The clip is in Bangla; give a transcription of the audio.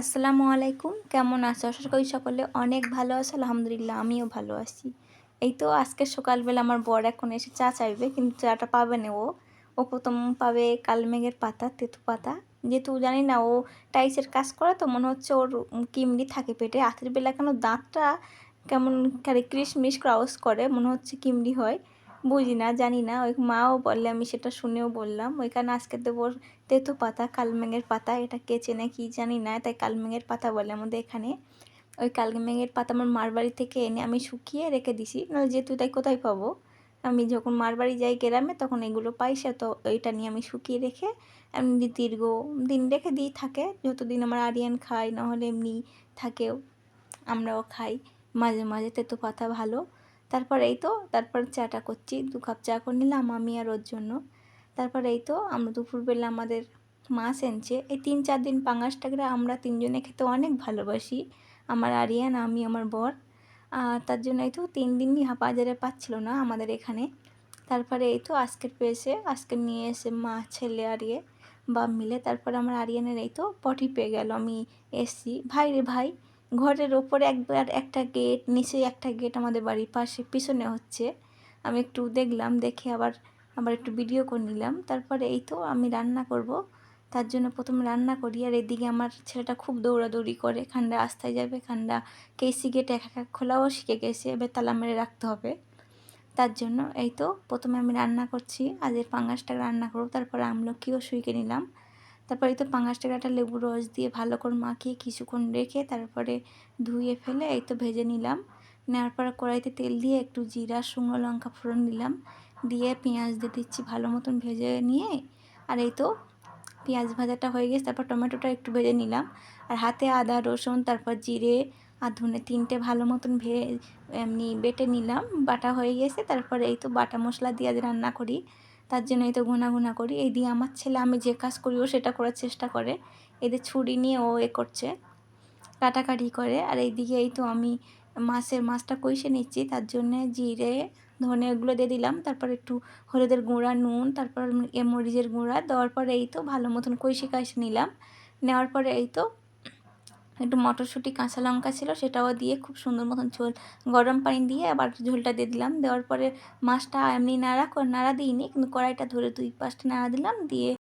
আসসালামু আলাইকুম, কেমন আছো? আশা করি সকলে অনেক ভালো আছে। আলহামদুলিল্লাহ আমিও ভালো আছি। এই তো আজকে সকালবেলা আমার বর এখন এসে চা চাইবে, কিন্তু চাটা পাবে না ও। ও প্রথম পাবে কালমেঘের পাতা, তেঁতু পাতা। যেহেতু জানি না ও টাইসের কাজ করে, তো মনে হচ্ছে ওর কিমড়ি থাকে পেটে। রাতের বেলা কেন দাঁতটা কেমন খালি কিরিশমিশ করে আওয়াজ করে, মনে হচ্ছে কিমড়ি হয়। বুঝি না, জানি না। ওই মাও বললে, আমি সেটা শুনেও বললাম। ওইখানে আজকে দেবো তেঁতু পাতা, কালমেঘের পাতা। এটা কে চেনে কি জানি না, তাই কালমেঘের পাতা বলে আমাদের এখানে। ওই কালমেঘের পাতা আমার মার বাড়ি থেকে এনে আমি শুকিয়ে রেখে দিছি, নাহলে যেহেতু তাই কোথায় পাবো। আমি যখন মার বাড়ি যাই গ্রামে, তখন এগুলো পাই, সে তো ওইটা নিয়ে আমি শুকিয়ে রেখে এমনি দীর্ঘ দিন রেখে দিই থাকে। যতদিন আমার আরিয়ান খাই, নাহলে এমনি থাকেও, আমরাও খাই মাঝে মাঝে তেঁতু পাতা ভালো। তারপর এই তো তারপর চাটা করছি, 2 কাপ চা করে নিলাম আমি আর ওর জন্য। তারপর এই তো আমরা দুপুরবেলা আমাদের মাছ এনেছে। এই 3-4 দিন পাঙাশটাকে আমরা 3 জনে খেতে অনেক ভালোবাসি, আমার আরিয়ান, আমি, আমার বর। তার জন্য এই তো 3 দিনই বাজারে পাচ্ছিল না আমাদের এখানে। তারপরে এই তো আজকের পেয়েছে, আজকে নিয়ে এসে মা, ছেলে আর বাপ মিলে। তারপরে আমার আরিয়ানের এই তো পটি পেয়ে গেল, আমি এসছি। ভাই রে ভাই, ঘরের ওপরে একবার একটা গেট, নিচে একটা গেট, আমাদের বাড়ির পাশে পিছনে হচ্ছে। আমি একটু দেখলাম, দেখে আবার আবার একটু ভিডিও করে নিলাম। তারপরে এই তো আমি রান্না করব, তার জন্য প্রথমে রান্না করি। আর এদিকে আমার ছেলেটা খুব দৌড়াদৌড়ি করে, খান্ডা রাস্তায় যাবে, খান্ডা কেসি গেট এক এক খোলাও শিখে গেছে, এবার তালা মেরে রাখতে হবে। তার জন্য এই তো প্রথমে আমি রান্না করছি, আজের পাঙাশটা রান্না করব। তারপরে আমলকিও শুইকে নিলাম। তারপরে এই তো পাঙাশটাকে একটা লেবু রস দিয়ে ভালো করে মাখিয়ে কিছুক্ষণ রেখে তারপরে ধুয়ে ফেলে এই তো ভেজে নিলাম। নেওয়ার পরে কড়াইতে তেল দিয়ে একটু জিরা, শুকনো লঙ্কা ফোড়ন দিলাম, দিয়ে পেঁয়াজ দিয়ে দিচ্ছি ভালো মতন ভেজে নিয়ে। আর এই তো পেঁয়াজ ভাজাটা হয়ে গেছে, তারপর টমেটোটা একটু ভেজে নিলাম। আর হাতে আদা, রসুন, তারপর জিরে আর ধনে 3টে ভালো মতন এমনি বেটে নিলাম। বাটা হয়ে গেছে। তারপরে এই তো বাটা মশলা দিয়ে আজ রান্না করি, তার জন্য এই তো ঘুনা করি। এই দিয়ে আমার ছেলে আমি যে কাজ করি ও সেটা করার চেষ্টা করে। এদের ছুরি নিয়ে ও করছে, কাটাকাটি করে। আর এইদিকে এই তো আমি মাছটা কষে নিচ্ছি, তার জন্যে জিরে, ধনে এগুলো দিয়ে দিলাম। তারপর একটু হলুদের গুঁড়া, নুন, তারপর মরিচের গুঁড়া দেওয়ার পরে এই তো ভালো মতন কষে নিলাম। নেওয়ার পরে এই তো একটু মটরশুঁটি, কাঁচা লঙ্কা ছিল, সেটাও দিয়ে খুব সুন্দর মতন ঝোল, গরম পানি দিয়ে আবার ঝোলটা দিয়ে দিলাম। দেওয়ার পরে মাছটা এমনি নাড়া দিইনি, কিন্তু কড়াইটা ধরে 2 পাশটা নাড়া দিলাম, দিয়ে